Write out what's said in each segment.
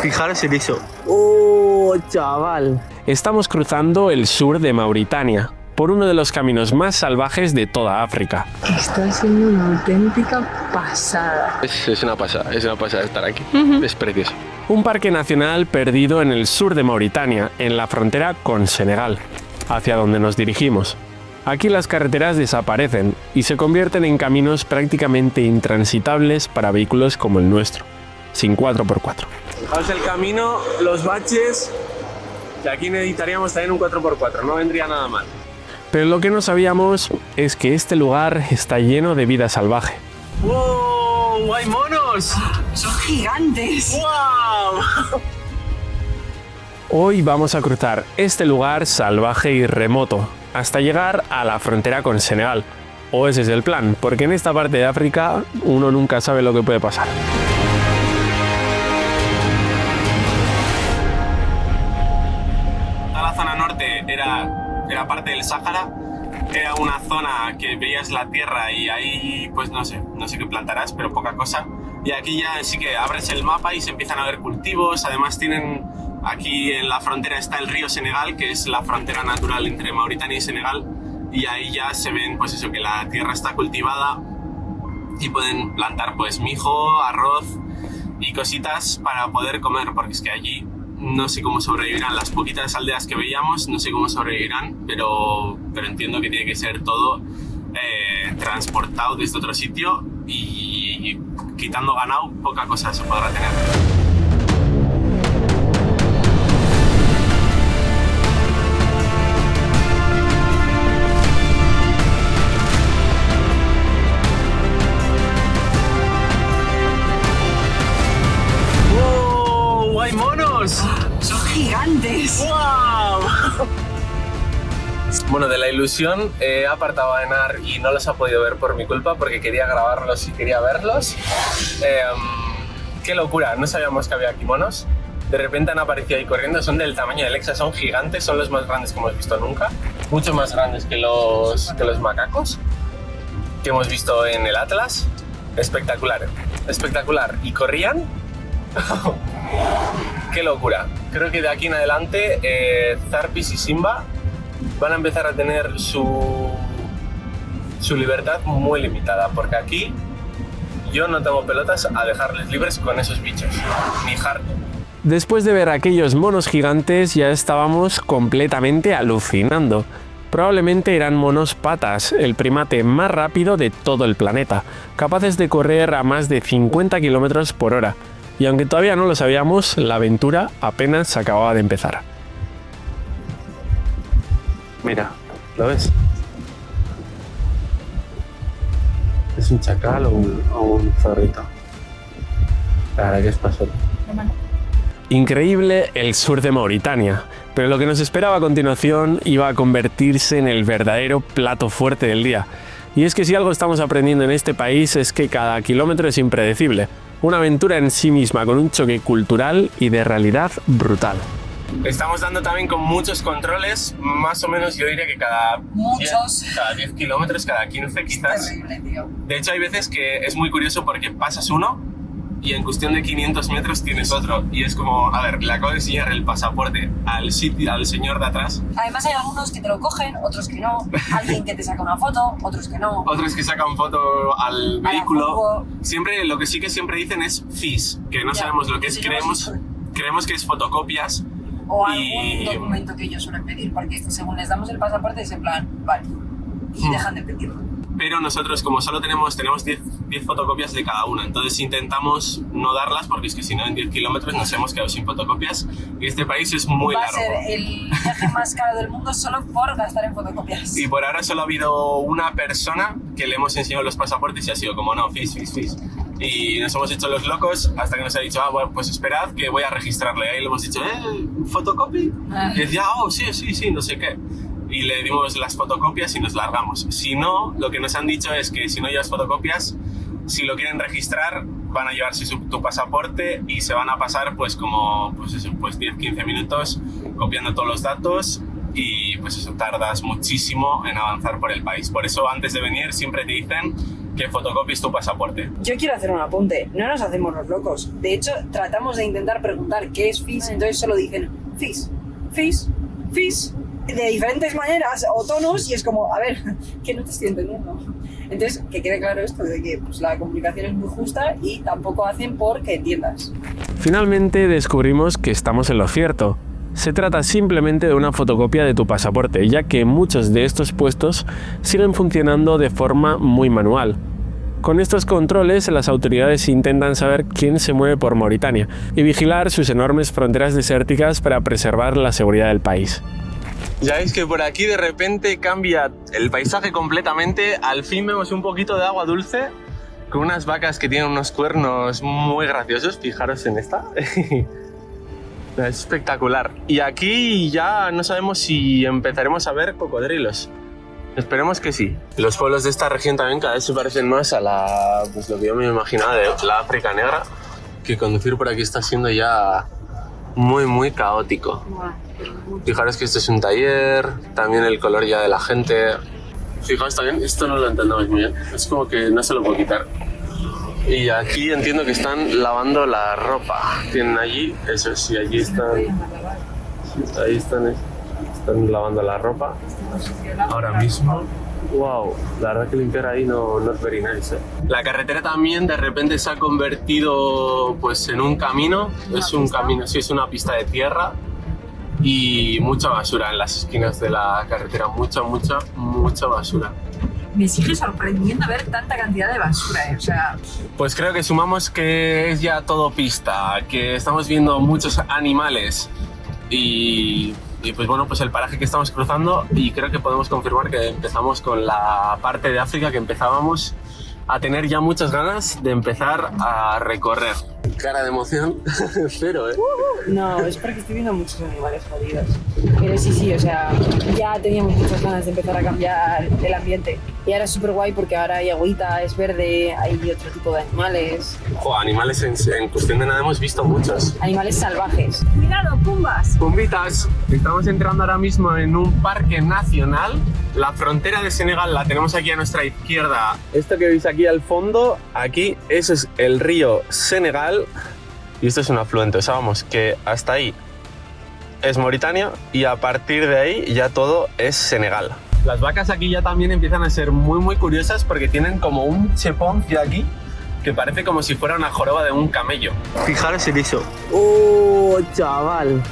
Fijaros en eso. ¡Oh, chaval! Estamos cruzando el sur de Mauritania, por uno de los caminos más salvajes de toda África. Está siendo una auténtica pasada. Es una pasada estar aquí. Es precioso. Un parque nacional perdido en el sur de Mauritania, en la frontera con Senegal, hacia donde nos dirigimos. Aquí las carreteras desaparecen y se convierten en caminos prácticamente intransitables para vehículos como el nuestro, sin 4x4. Fijaos el camino, los baches, que aquí necesitaríamos también un 4x4, no vendría nada mal. Pero lo que no sabíamos es que este lugar está lleno de vida salvaje. ¡Wow! ¡Hay monos! ¡Son gigantes! ¡Wow! Hoy vamos a cruzar este lugar salvaje y remoto, hasta llegar a la frontera con Senegal. O ese es el plan, porque en esta parte de África uno nunca sabe lo que puede pasar. La zona norte era parte del Sáhara, era una zona que veías la tierra y ahí pues no sé qué plantarás, pero poca cosa. Y aquí ya sí que abres el mapa y se empiezan a ver cultivos. Además tienen, aquí en la frontera está el río Senegal, que es la frontera natural entre Mauritania y Senegal, y ahí ya se ven pues eso, que la tierra está cultivada y pueden plantar pues mijo, arroz y cositas para poder comer, porque es que allí no sé cómo sobrevivirán las poquitas aldeas que veíamos, no sé cómo sobrevivirán, pero entiendo que tiene que ser todo transportado desde otro sitio y quitando ganado, poca cosa se podrá tener. ¡Wow! ¡Hay monos! ¡Son gigantes! ¡Wow! Bueno, de la ilusión he apartado a Enar y no los ha podido ver por mi culpa porque quería grabarlos y quería verlos. ¡Qué locura! No sabíamos que había aquí monos. De repente han aparecido ahí corriendo, son del tamaño de Alexa, son gigantes, son los más grandes que hemos visto nunca. Mucho más grandes que los macacos que hemos visto en el Atlas. Espectacular, espectacular. ¿Y corrían? ¡Qué locura! Creo que de aquí en adelante Zarpis y Simba van a empezar a tener su libertad muy limitada, porque aquí yo no tengo pelotas a dejarles libres con esos bichos, ni harto. Después de ver aquellos monos gigantes ya estábamos completamente alucinando. Probablemente eran monos patas, el primate más rápido de todo el planeta, capaces de correr a más de 50 km por hora. Y aunque todavía no lo sabíamos, la aventura apenas acababa de empezar. Mira, ¿lo ves? ¿Es un chacal o un zorrito? La verdad que es pasote. Increíble el sur de Mauritania, pero lo que nos esperaba a continuación iba a convertirse en el verdadero plato fuerte del día. Y es que si algo estamos aprendiendo en este país es que cada kilómetro es impredecible. Una aventura en sí misma con un choque cultural y de realidad brutal. Estamos dando también con muchos controles, más o menos yo diría que cada 10 kilómetros, cada 15 quizás. Es terrible, tío. De hecho hay veces que es muy curioso porque pasas uno y en cuestión de 500 metros tienes otro. Y es como, a ver, le acabo de enseñar el pasaporte al señor de atrás. Además hay algunos que te lo cogen, otros que no. Alguien que te saca una foto, otros que no. Otros que sacan foto al vehículo. foto. Siempre, lo que sí que siempre dicen es FIS, que no Ya, sabemos lo que es. eso sí lo hemos Creemos que es fotocopias. O Y- algún documento que ellos suelen pedir, porque esto, según les damos el pasaporte es en plan, vale. Y dejan de pedirlo. Pero nosotros, como solo tenemos 10 fotocopias de cada una, entonces intentamos no darlas porque es que si no en 10 kilómetros nos hemos quedado sin fotocopias y este país es muy Va a largo. ser el viaje más caro del mundo solo por gastar en fotocopias. Y por ahora solo ha habido una persona que le hemos enseñado los pasaportes y ha sido como no, FIS. Y nos hemos hecho los locos hasta que nos ha dicho, bueno, pues esperad que voy a registrarle. Y ahí le hemos dicho, ¿fotocopy? Y decía, sí, no sé qué. Y le dimos las fotocopias y nos largamos. Si no, lo que nos han dicho es que si no llevas fotocopias, si lo quieren registrar, van a llevarse tu pasaporte y se van a pasar pues 10-15 minutos copiando todos los datos y pues eso tardas muchísimo en avanzar por el país. Por eso antes de venir siempre te dicen que fotocopies tu pasaporte. Yo quiero hacer un apunte, no nos hacemos los locos. De hecho, tratamos de intentar preguntar qué es FIS, entonces solo dicen FIS, FIS, FIS, de diferentes maneras o tonos, y es como, a ver, que no te estoy entendiendo. Entonces, que quede claro esto de que pues, la comunicación es muy justa y tampoco hacen por que entiendas. Finalmente descubrimos que estamos en lo cierto. Se trata simplemente de una fotocopia de tu pasaporte, ya que muchos de estos puestos siguen funcionando de forma muy manual. Con estos controles, las autoridades intentan saber quién se mueve por Mauritania y vigilar sus enormes fronteras desérticas para preservar la seguridad del país. Ya veis que por aquí de repente cambia el paisaje completamente. Al fin vemos un poquito de agua dulce con unas vacas que tienen unos cuernos muy graciosos. Fijaros en esta. Es espectacular. Y aquí ya no sabemos si empezaremos a ver cocodrilos. Esperemos que sí. Los pueblos de esta región también cada vez se parecen más a pues lo que yo me imaginaba de la África negra, que conducir por aquí está siendo ya muy caótico. Fijaros que esto es un taller, también el color ya de la gente. Fijaos también, esto no lo entendemos muy bien, es como que no se lo puedo quitar. Y aquí entiendo que están lavando la ropa. Tienen allí, eso sí, allí están. Ahí están lavando la ropa. Ahora mismo. Wow, la verdad que limpiar ahí no es very nice, ¿eh? La carretera también de repente se ha convertido pues en un camino. Es un camino, sí, es una pista de tierra. Y mucha basura en las esquinas de la carretera, mucha basura. Me sigue sorprendiendo ver tanta cantidad de basura, o sea... Pues creo que sumamos que es ya todo pista, que estamos viendo muchos animales y pues bueno, pues el paraje que estamos cruzando, y creo que podemos confirmar que empezamos con la parte de África que empezábamos a tener ya muchas ganas de empezar a recorrer. Cara de emoción, cero, ¿eh? No, es porque estoy viendo muchos animales jodidos. Pero sí, o sea, ya teníamos muchas ganas de empezar a cambiar el ambiente. Y ahora es súper guay porque ahora hay agüita, es verde, hay otro tipo de animales. Animales en cuestión de nada hemos visto muchos. Animales salvajes. ¡Cuidado, pumbas! Pumbitas, estamos entrando ahora mismo en un parque nacional. La frontera de Senegal la tenemos aquí a nuestra izquierda. Esto que veis aquí al fondo, aquí, eso es el río Senegal. Y esto es un afluente, o sea, vamos, que hasta ahí es Mauritania y a partir de ahí ya todo es Senegal. Las vacas aquí ya también empiezan a ser muy curiosas porque tienen como un cheponcio aquí que parece como si fuera una joroba de un camello. Fijaros en eso. ¡Oh, chaval!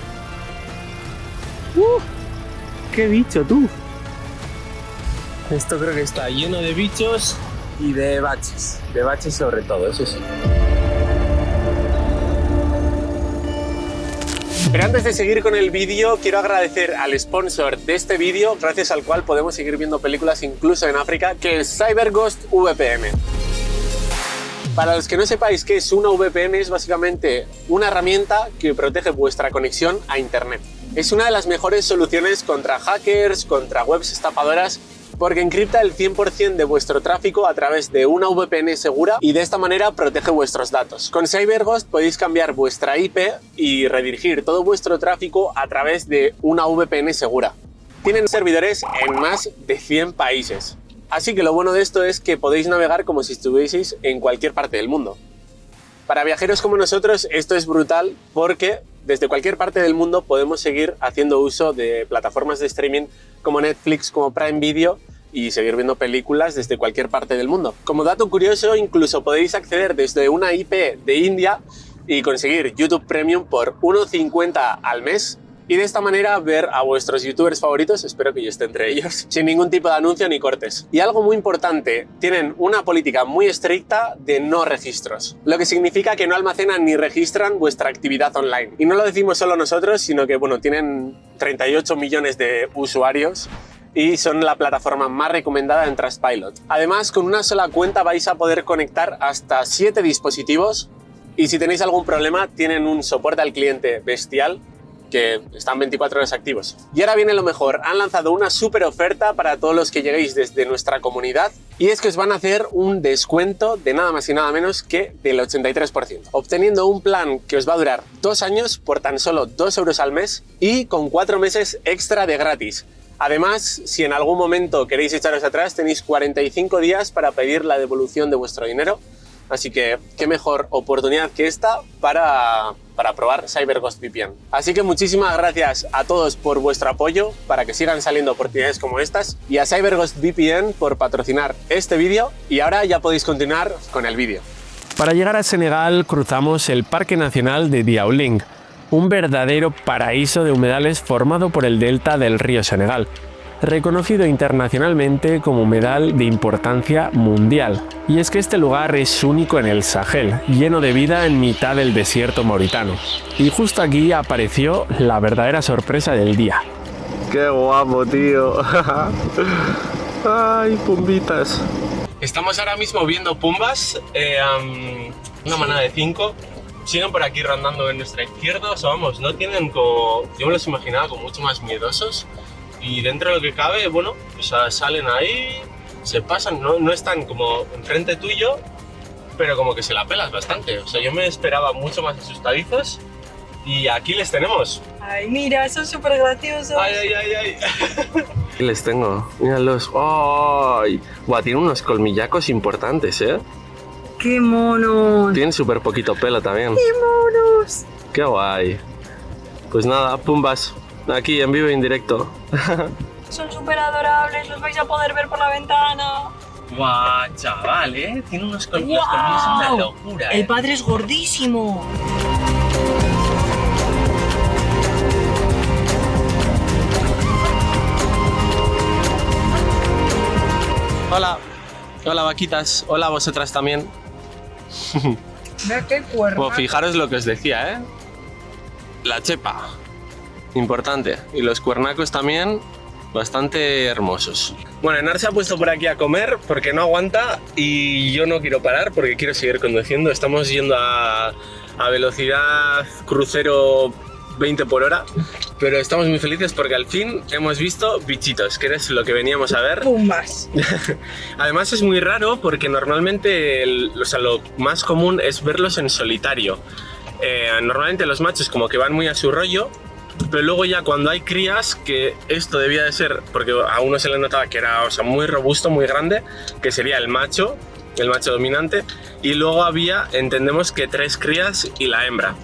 ¡Qué bicho, tú! Esto creo que está lleno de bichos y de baches sobre todo, eso sí. Pero antes de seguir con el vídeo, quiero agradecer al sponsor de este vídeo, gracias al cual podemos seguir viendo películas incluso en África, que es CyberGhost VPN. Para los que no sepáis qué es una VPN, es básicamente una herramienta que protege vuestra conexión a Internet. Es una de las mejores soluciones contra hackers, contra webs estafadoras, porque encripta el 100% de vuestro tráfico a través de una VPN segura y de esta manera protege vuestros datos. Con CyberGhost podéis cambiar vuestra IP y redirigir todo vuestro tráfico a través de una VPN segura. Tienen servidores en más de 100 países. Así que lo bueno de esto es que podéis navegar como si estuvieseis en cualquier parte del mundo. Para viajeros como nosotros esto es brutal porque desde cualquier parte del mundo podemos seguir haciendo uso de plataformas de streaming como Netflix, como Prime Video y seguir viendo películas desde cualquier parte del mundo. Como dato curioso, incluso podéis acceder desde una IP de India y conseguir YouTube Premium por 1,50 al mes y de esta manera ver a vuestros youtubers favoritos, espero que yo esté entre ellos, sin ningún tipo de anuncio ni cortes. Y algo muy importante, tienen una política muy estricta de no registros, lo que significa que no almacenan ni registran vuestra actividad online. Y no lo decimos solo nosotros, sino que bueno, tienen 38 millones de usuarios y son la plataforma más recomendada en Trustpilot. Además, con una sola cuenta vais a poder conectar hasta 7 dispositivos y si tenéis algún problema tienen un soporte al cliente bestial que están 24 horas activos. Y ahora viene lo mejor, han lanzado una súper oferta para todos los que lleguéis desde nuestra comunidad y es que os van a hacer un descuento de nada más y nada menos que del 83%, obteniendo un plan que os va a durar 2 años por tan solo 2 euros al mes y con 4 meses extra de gratis. Además, si en algún momento queréis echaros atrás, tenéis 45 días para pedir la devolución de vuestro dinero. Así que, qué mejor oportunidad que esta para probar CyberGhost VPN. Así que muchísimas gracias a todos por vuestro apoyo, para que sigan saliendo oportunidades como estas, y a CyberGhost VPN por patrocinar este vídeo. Y ahora ya podéis continuar con el vídeo. Para llegar a Senegal cruzamos el Parque Nacional de Diaoling, un verdadero paraíso de humedales formado por el delta del río Senegal, reconocido internacionalmente como humedal de importancia mundial. Y es que este lugar es único en el Sahel, lleno de vida en mitad del desierto mauritano. Y justo aquí apareció la verdadera sorpresa del día. ¡Qué guapo, tío! ¡Ay, pumbitas! Estamos ahora mismo viendo pumbas, una manada de 5. Siguen por aquí rondando en nuestra izquierda, o sea, vamos, no tienen como... Yo me los imaginaba como mucho más miedosos. Y dentro de lo que cabe, bueno, o sea, salen ahí, se pasan, no están como enfrente tuyo, pero como que se la pelas bastante. O sea, yo me esperaba mucho más asustadizos y aquí les tenemos. Ay, mira, son súper graciosos. ¡Ay, ay, ay, ay! Aquí les tengo, míralos. ¡Ay! Buah, tienen unos colmillacos importantes, ¿eh? ¡Qué monos! Tienen súper poquito pelo también. ¡Qué monos! ¡Qué guay! Pues nada, pumbas. Aquí en vivo e indirecto. Son súper adorables, los vais a poder ver por la ventana. Guau, chaval, tiene unos colmillos que son una locura. El padre es gordísimo. Hola, hola vaquitas, hola vosotras también. Mira qué cuerno. Bueno, fijaros lo que os decía, la chepa. Importante. Y los cuernacos también, bastante hermosos. Bueno, Enar se ha puesto por aquí a comer porque no aguanta y yo no quiero parar porque quiero seguir conduciendo. Estamos yendo a velocidad crucero 20 por hora, pero estamos muy felices porque al fin hemos visto bichitos, que es lo que veníamos a ver. Pumbas. Además es muy raro porque normalmente lo más común es verlos en solitario. Normalmente los machos como que van muy a su rollo, pero luego ya cuando hay crías, que esto debía de ser, porque a uno se le notaba que era, o sea, muy robusto, muy grande, que sería el macho dominante, y luego había, entendemos que 3 crías y la hembra.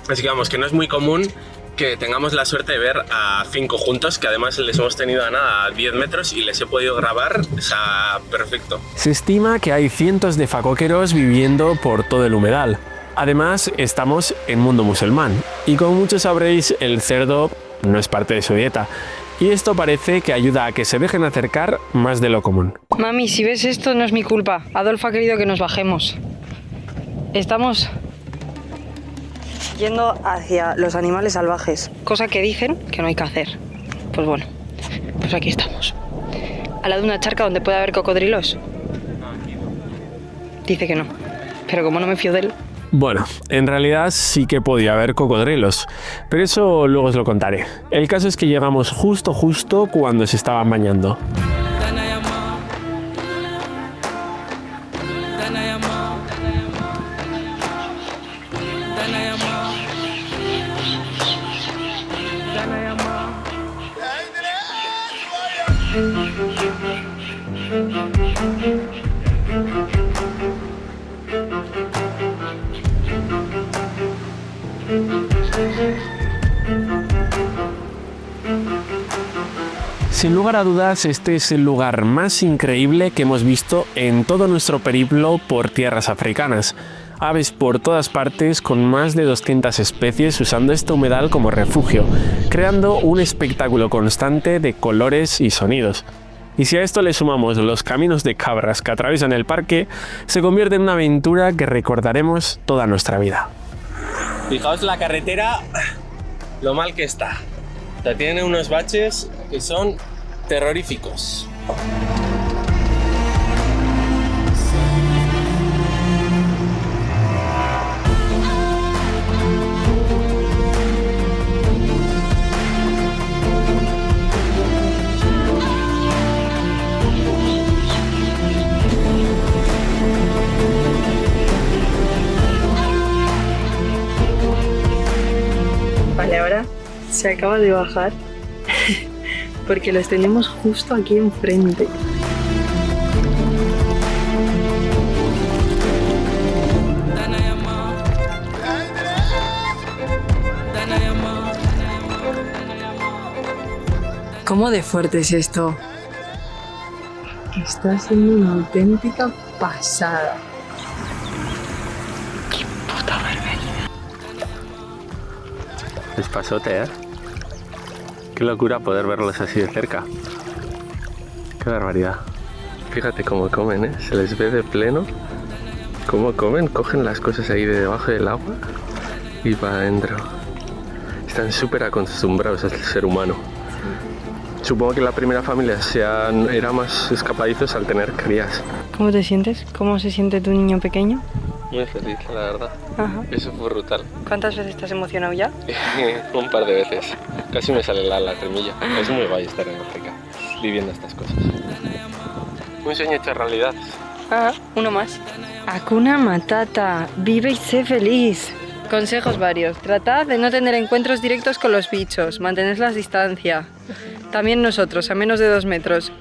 Así que vamos, que no es muy común que tengamos la suerte de ver a 5 juntos, que además les hemos tenido a nada a 10 metros y les he podido grabar, o sea, perfecto. Se estima que hay cientos de facoqueros viviendo por todo el humedal. Además, estamos en mundo musulmán y como muchos sabréis, el cerdo no es parte de su dieta. Y esto parece que ayuda a que se dejen acercar más de lo común. Mami, si ves esto no es mi culpa. Adolfo ha querido que nos bajemos. Estamos yendo hacia los animales salvajes, cosa que dicen que no hay que hacer. Pues bueno, pues aquí estamos. Al lado de una charca donde puede haber cocodrilos. Dice que no, pero como no me fío de él... Bueno, en realidad sí que podía haber cocodrilos, pero eso luego os lo contaré. El caso es que llegamos justo cuando se estaban bañando. Sin lugar a dudas, este es el lugar más increíble que hemos visto en todo nuestro periplo por tierras africanas. Aves por todas partes con más de 200 especies usando este humedal como refugio, creando un espectáculo constante de colores y sonidos. Y si a esto le sumamos los caminos de cabras que atraviesan el parque, se convierte en una aventura que recordaremos toda nuestra vida. Fijaos la carretera, lo mal que está. O sea, tiene unos baches que son terroríficos. Vale, ahora se acaba de bajar porque los tenemos justo aquí enfrente. ¿Cómo de fuerte es esto? Está siendo una auténtica pasada. ¡Qué puta barbaridad! Es pasote, ¿eh? Qué locura poder verlos así de cerca. Qué barbaridad. Fíjate cómo comen, ¿eh? Se les ve de pleno. Cómo comen, cogen las cosas ahí de debajo del agua y para adentro. Están súper acostumbrados al ser humano. Supongo que la primera familia era más escapadizos al tener crías. ¿Cómo te sientes? ¿Cómo se siente tu niño pequeño? Muy feliz, la verdad. Ajá. Eso fue brutal. ¿Cuántas veces te has emocionado ya? Un par de veces. Casi me sale la lagrimilla. Es muy guay estar en África, viviendo estas cosas. Un sueño hecho realidad. Ah, uno más. Hakuna Matata. Vive y sé feliz. Consejos varios. Tratad de no tener encuentros directos con los bichos. Mantened la distancia. También nosotros, a menos de 2 metros.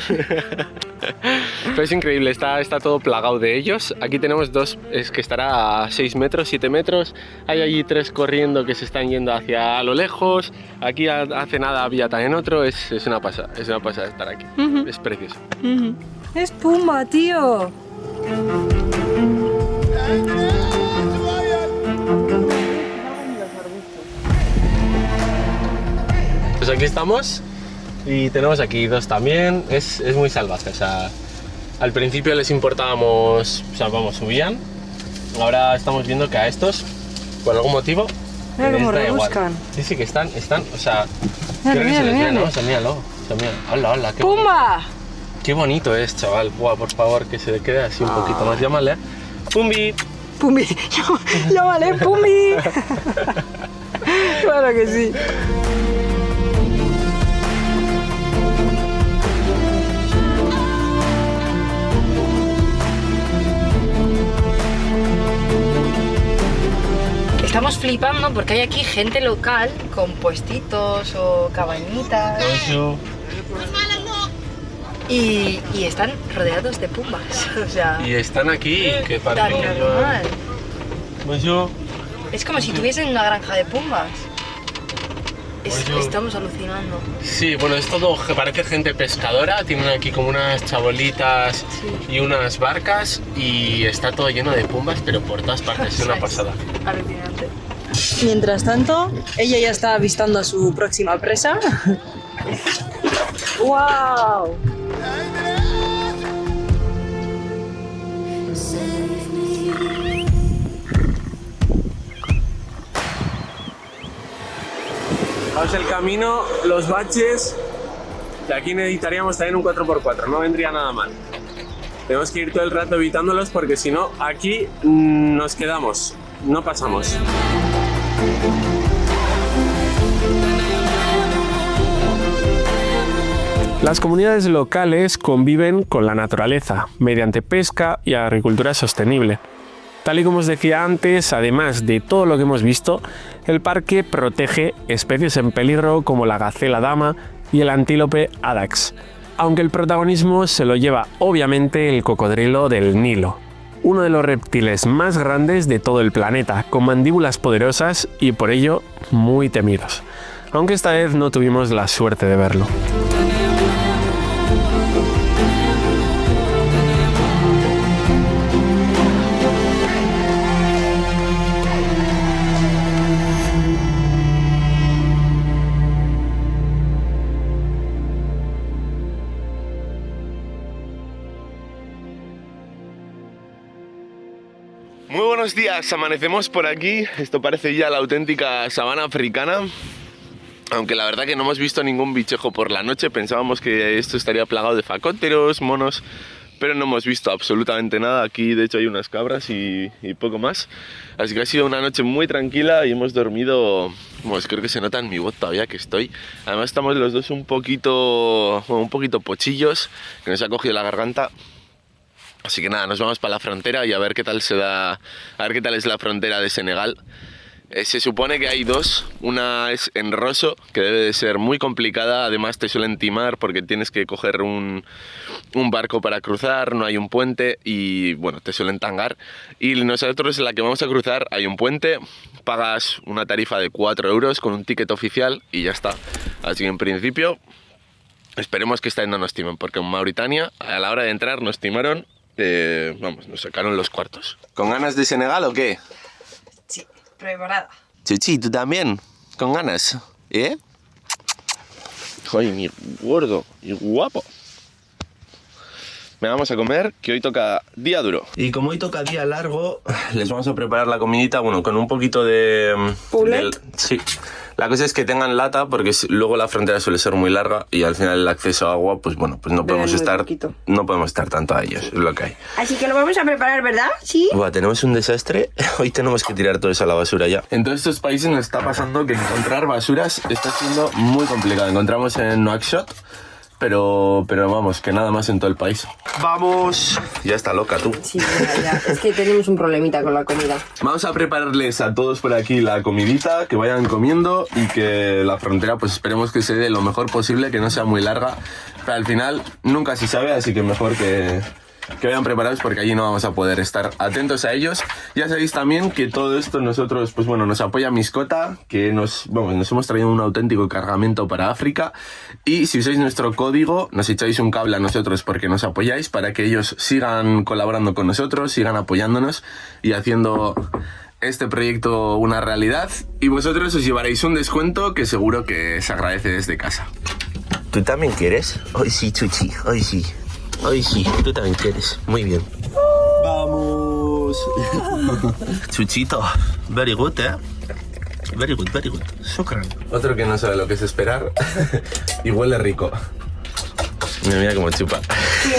Pero es increíble, está todo plagado de ellos. Aquí tenemos 2, es que estará a 6 metros, 7 metros. Hay allí 3 corriendo que se están yendo hacia a lo lejos. Aquí hace nada había también otro. Es una pasada estar aquí. Es precioso. Es Pumba, tío. Pues aquí estamos y tenemos aquí 2 también. Es muy salvaje, o sea, al principio les importábamos, o sea, vamos, subían. Ahora estamos viendo que a estos, por algún motivo, Mira les cómo da igual. rebuscan. Sí, que están, o sea, Mira, creo que se les ve, mírale. ¿no? O sea, míralo. Hola, qué ¡Pumba! Qué bonito es, chaval. Buah, por favor, que se le quede así un poquito más. Llámale. Pumbi. ¡Pumbi! ¡Llámale, Pumbi! Claro que sí. Estamos flipando porque hay aquí gente local con puestitos o cabañitas y están rodeados de pumbas. O sea, Y están aquí, que tan parece que yo... normal. Bonjour. Es como si tuviesen una granja de pumbas. Bonjour. Estamos alucinando. Sí, bueno, es todo, parece gente pescadora, tienen aquí como unas chabolitas y unas barcas y está todo lleno de pumbas, pero por todas partes, es una pasada. Alucinante. Mientras tanto, ella ya está avistando a su próxima presa. ¡Wow! Vamos el camino, los baches, de aquí necesitaríamos también un 4x4, no vendría nada mal. Tenemos que ir todo el rato evitándolos porque si no, aquí nos quedamos, no pasamos. Las comunidades locales conviven con la naturaleza mediante pesca y agricultura sostenible. Tal y como os decía antes, además de todo lo que hemos visto, el parque protege especies en peligro como la gacela dama y el antílope Adax, aunque el protagonismo se lo lleva obviamente el cocodrilo del Nilo, uno de los reptiles más grandes de todo el planeta, con mandíbulas poderosas y por ello muy temidos, aunque esta vez no tuvimos la suerte de verlo. Muy buenos días, amanecemos por aquí, esto parece ya la auténtica sabana africana, aunque la verdad que no hemos visto ningún bichejo por la noche, pensábamos que esto estaría plagado de facópteros, monos, pero no hemos visto absolutamente nada. Aquí de hecho hay unas cabras y poco más, así que ha sido una noche muy tranquila y hemos dormido, pues creo que se nota en mi voz todavía que estoy, además estamos los dos un poquito pochillos, que nos ha cogido la garganta. Así que nada, nos vamos para la frontera y a ver qué tal se da, a ver qué tal es la frontera de Senegal. Se supone que hay dos, una es en Rosso, que debe de ser muy complicada, además te suelen timar porque tienes que coger un barco para cruzar, no hay un puente y bueno, te suelen tangar. Y nosotros en la que vamos a cruzar hay un puente, pagas una tarifa de 4 euros con un ticket oficial y ya está. Así que en principio esperemos que esta vez no nos timen, porque en Mauritania a la hora de entrar nos timaron, vamos, nos sacaron los cuartos. ¿Con ganas de Senegal o qué? Sí, preparada. Chuchi, ¿tú también? ¿Con ganas? ¿Eh? Ay, mi gordo y guapo. Me vamos a comer, que hoy toca día duro. Y como hoy toca día largo, les vamos a preparar la comidita, bueno, con un poquito de... ¿Poulet? Sí. La cosa es que tengan lata, porque luego la frontera suele ser muy larga y al final el acceso a agua, pues bueno, pues no podemos estar tanto a ellos, es lo que hay. Así que lo vamos a preparar, ¿verdad? Sí. Buah, tenemos un desastre. Hoy tenemos que tirar todo eso a la basura ya. En todos estos países nos está pasando que encontrar basuras está siendo muy complicado. Encontramos en Nouakchott, pero vamos, que nada más en todo el país. ¡Vamos! Ya está loca tú. Sí, ya. Es que tenemos un problemita con la comida. Vamos a prepararles a todos por aquí la comidita, que vayan comiendo y que la frontera pues esperemos que se dé lo mejor posible, que no sea muy larga. Pero al final nunca se sabe, así que mejor que vayan preparados porque allí no vamos a poder estar atentos a ellos. Ya sabéis también que todo esto nosotros, pues bueno, nos apoya Miscota, que nos hemos traído un auténtico cargamento para África y si usáis nuestro código nos echáis un cable a nosotros porque nos apoyáis para que ellos sigan colaborando con nosotros, sigan apoyándonos y haciendo este proyecto una realidad y vosotros os llevaréis un descuento que seguro que se agradece desde casa. ¿Tú también quieres? Hoy sí, Chuchi, hoy sí. Hoy sí, tú también quieres. Muy bien. ¡Vamos! Chuchito, very good, ¿eh? Very good, very good. Shukran. Otro que no sabe lo que es esperar y huele rico. Mira cómo chupa.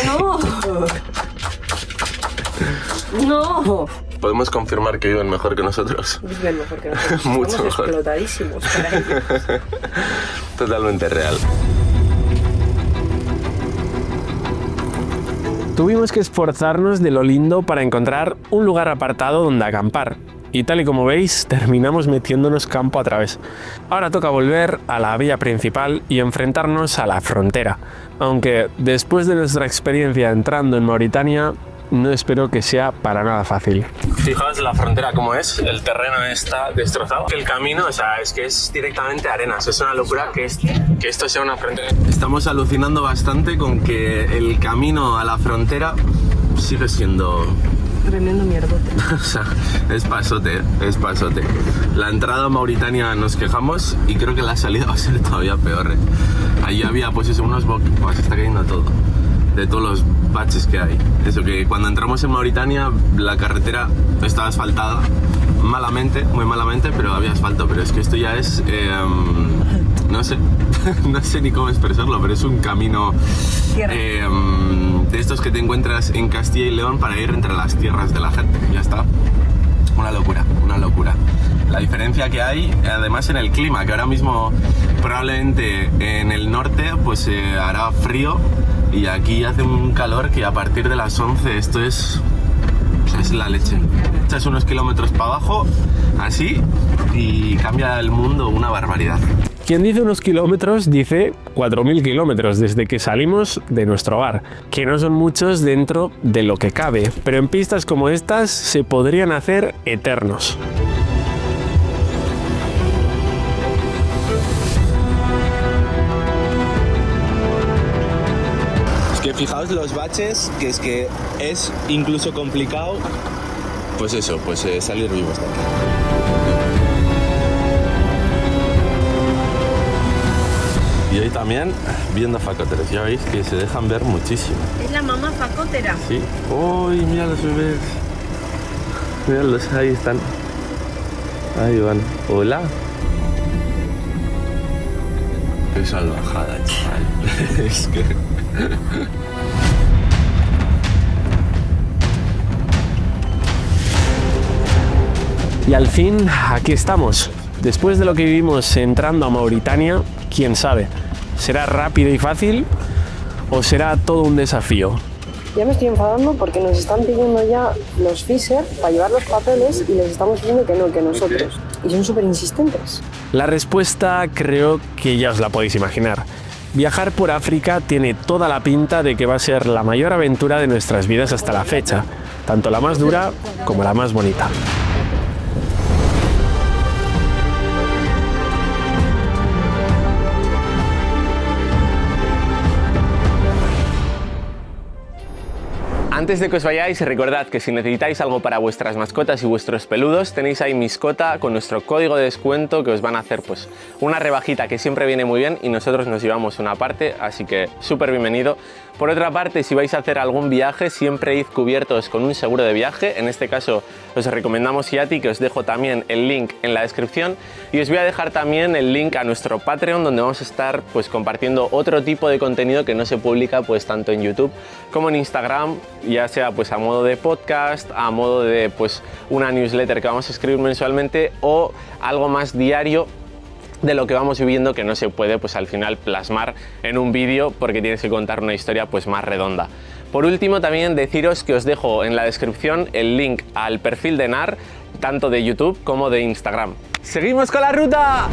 ¡No! ¡No! ¿Podemos confirmar que viven mejor que nosotros? Viven mejor que nosotros. Mucho Estamos mejor. explotadísimos para ellos. Totalmente real. Tuvimos que esforzarnos de lo lindo para encontrar un lugar apartado donde acampar. Y tal y como veis, terminamos metiéndonos campo a través. Ahora toca volver a la vía principal y enfrentarnos a la frontera. Aunque después de nuestra experiencia entrando en Mauritania, no espero que sea para nada fácil. Fijaos la frontera como es, el terreno está destrozado. El camino, o sea, es que es directamente arenas. Es una locura que esto sea una frontera. Estamos alucinando bastante con que el camino a la frontera sigue siendo... Tremendo mierdote. O sea, es pasote. La entrada a Mauritania nos quejamos y creo que la salida va a ser todavía peor. Allí había pues eso, unos boques, se está cayendo todo. De todos los baches que hay. Eso que cuando entramos en Mauritania la carretera estaba asfaltada malamente, muy malamente, pero había asfalto. Pero es que esto ya es, no sé, no sé ni cómo expresarlo, pero es un camino de estos que te encuentras en Castilla y León para ir entre las tierras de la gente. Ya está. Una locura, una locura. La diferencia que hay, además en el clima, que ahora mismo probablemente en el norte pues hará frío y aquí hace un calor que a partir de las 11 esto es la leche. Echas unos kilómetros para abajo, así, y cambia el mundo una barbaridad. Quien dice unos kilómetros dice 4.000 kilómetros desde que salimos de nuestro hogar, que no son muchos dentro de lo que cabe, pero en pistas como estas se podrían hacer eternos. Que fijaos los baches, que es incluso complicado, pues eso, pues salir vivos de aquí. Y hoy también viendo facóteres, ya veis que se dejan ver muchísimo. Es la mamá facótera. Sí. ¡Uy, mira los bebés! Míralos, ahí están. Ahí van. Hola. Qué salvajada, chaval. Es que... Y al fin, aquí estamos. Después de lo que vivimos entrando a Mauritania, quién sabe, ¿será rápido y fácil o será todo un desafío? Ya me estoy enfadando porque nos están pidiendo ya los Pfizer para llevar los papeles y les estamos diciendo que no, que nosotros. Y son súper insistentes. La respuesta creo que ya os la podéis imaginar. Viajar por África tiene toda la pinta de que va a ser la mayor aventura de nuestras vidas hasta la fecha, tanto la más dura como la más bonita. Antes de que os vayáis, recordad que si necesitáis algo para vuestras mascotas y vuestros peludos, tenéis ahí Miscota con nuestro código de descuento que os van a hacer pues una rebajita que siempre viene muy bien y nosotros nos llevamos una parte, así que súper bienvenido. Por otra parte, si vais a hacer algún viaje, siempre id cubiertos con un seguro de viaje. En este caso os recomendamos Yati, que os dejo también el link en la descripción, y os voy a dejar también el link a nuestro Patreon, donde vamos a estar pues compartiendo otro tipo de contenido que no se publica pues tanto en YouTube como en Instagram, ya sea pues a modo de podcast, a modo de pues una newsletter que vamos a escribir mensualmente o algo más diario de lo que vamos viviendo, que no se puede pues al final plasmar en un vídeo porque tienes que contar una historia pues más redonda. Por último, también deciros que os dejo en la descripción el link al perfil de NAR, tanto de YouTube como de Instagram. ¡Seguimos con la ruta!